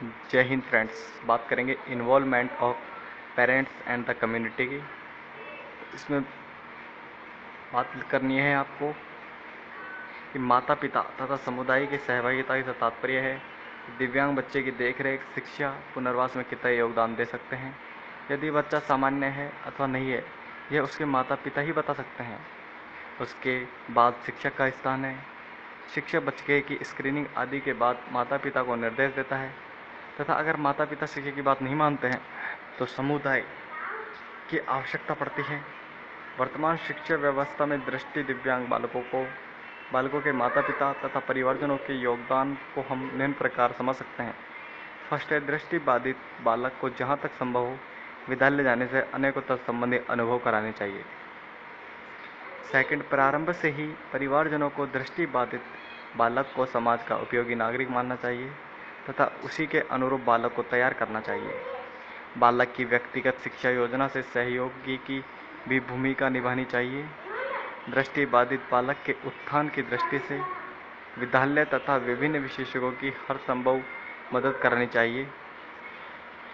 जय हिंद फ्रेंड्स। बात करेंगे involvement of parents and the community की। इसमें बात करनी है आपको कि माता पिता तथा समुदाय की सहभागिता से तात्पर्य है दिव्यांग बच्चे की देखरेख, शिक्षा, पुनर्वास में कितना योगदान दे सकते हैं। यदि बच्चा सामान्य है अथवा नहीं है, यह उसके माता पिता ही बता सकते हैं। उसके बाद शिक्षक का स्थान है। शिक्षक बच्चे की स्क्रीनिंग आदि के बाद माता पिता को निर्देश देता है तथा अगर माता पिता शिक्षक की बात नहीं मानते हैं तो समुदाय की आवश्यकता पड़ती है। वर्तमान शिक्षा व्यवस्था में दृष्टि दिव्यांग बालकों के माता पिता तथा परिवारजनों के योगदान को हम निम्न प्रकार समझ सकते हैं। फर्स्ट है, दृष्टि बाधित बालक को जहाँ तक संभव हो विद्यालय जाने से अनेकों तत्संबंधी अनुभव कराने चाहिए। सेकंड, प्रारंभ से ही परिवारजनों को दृष्टि बाधित बालक को समाज का उपयोगी नागरिक मानना चाहिए तथा उसी के अनुरूप बालक को तैयार करना चाहिए। बालक की व्यक्तिगत शिक्षा योजना से सहयोगी की भी भूमिका निभानी चाहिए। दृष्टि बाधित बालक के उत्थान की दृष्टि से विद्यालय तथा विभिन्न विशेषज्ञों की हर संभव मदद करनी चाहिए।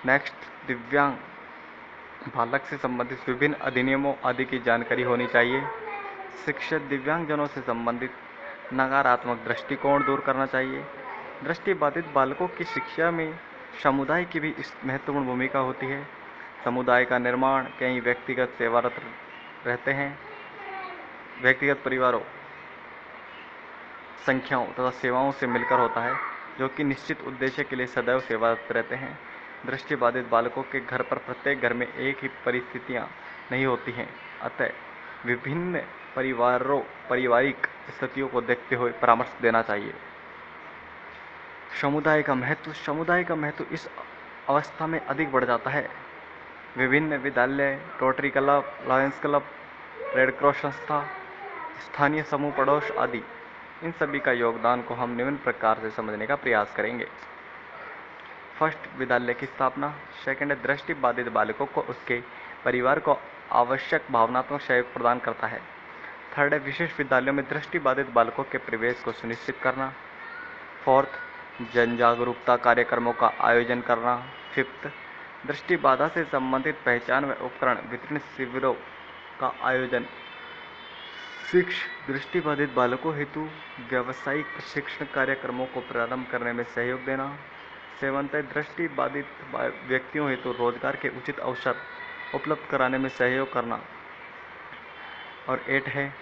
नेक्स्ट, दिव्यांग बालक से संबंधित विभिन्न अधिनियमों आदि की जानकारी होनी चाहिए। शिक्षक दिव्यांगजनों से संबंधित नकारात्मक दृष्टिकोण दूर करना चाहिए। दृष्टि बाधित बालकों की शिक्षा में समुदाय की भी इस महत्वपूर्ण भूमिका होती है। समुदाय का निर्माण कई व्यक्तिगत सेवारत रहते हैं, व्यक्तिगत परिवारों, संख्याओं तथा सेवाओं से मिलकर होता है, जो कि निश्चित उद्देश्य के लिए सदैव सेवारत रहते हैं। दृष्टि बाधित बालकों के घर पर प्रत्येक घर में एक ही परिस्थितियां नहीं होती हैं, अतः विभिन्न पारिवारिक स्थितियों को देखते हुए परामर्श देना चाहिए। समुदाय का महत्व इस अवस्था में अधिक बढ़ जाता है। विभिन्न विद्यालय, rotary club, Lions club, red cross संस्था, स्थानीय समूह पड़ोस आदि, इन सभी का योगदान को हम निम्न प्रकार से समझने का प्रयास करेंगे। फर्स्ट, विद्यालय की स्थापना। सेकंड, दृष्टि बाधित बालकों को उसके परिवार को आवश्यक भावनात्मक सहयोग प्रदान करता है। थर्ड है, विशेष विद्यालयों में दृष्टि बाधित बालकों के प्रवेश को सुनिश्चित करना। फोर्थ, जन जागरूकता कार्यक्रमों का आयोजन करना। फिफ्थ, दृष्टि बाधा से संबंधित पहचान व उपकरण वितरण शिविरों का आयोजन। सिक्स, दृष्टि बाधित बालकों हेतु व्यावसायिक प्रशिक्षण कार्यक्रमों को प्रारंभ करने में सहयोग देना। सेवंथ है, दृष्टि बाधित व्यक्तियों हेतु रोजगार के उचित अवसर उपलब्ध कराने में सहयोग करना। और 8 है,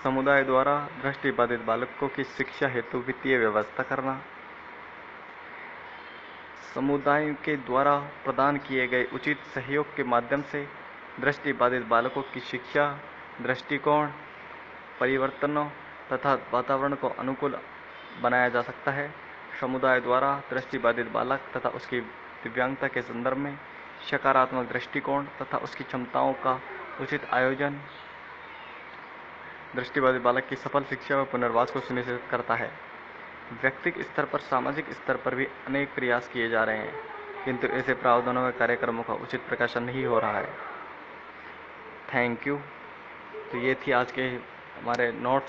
समुदाय द्वारा दृष्टि बाधित बालकों की शिक्षा हेतु वित्तीय व्यवस्था करना। समुदाय के द्वारा प्रदान किए गए उचित सहयोग के माध्यम से दृष्टि बाधित बालकों की शिक्षा, दृष्टिकोण परिवर्तनों तथा वातावरण को अनुकूल बनाया जा सकता है। समुदाय द्वारा दृष्टि बाधित बालक तथा उसकी दिव्यांगता के संदर्भ में सकारात्मक दृष्टिकोण तथा उसकी क्षमताओं का उचित आयोजन दृष्टिबाधित बालक की सफल शिक्षा व पुनर्वास को सुनिश्चित करता है। व्यक्तिगत स्तर पर, सामाजिक स्तर पर भी अनेक प्रयास किए जा रहे हैं, किंतु ऐसे प्रावधानों व कार्यक्रमों का उचित प्रकाशन नहीं हो रहा है। Thank you. तो ये थी आज के हमारे नोट्स।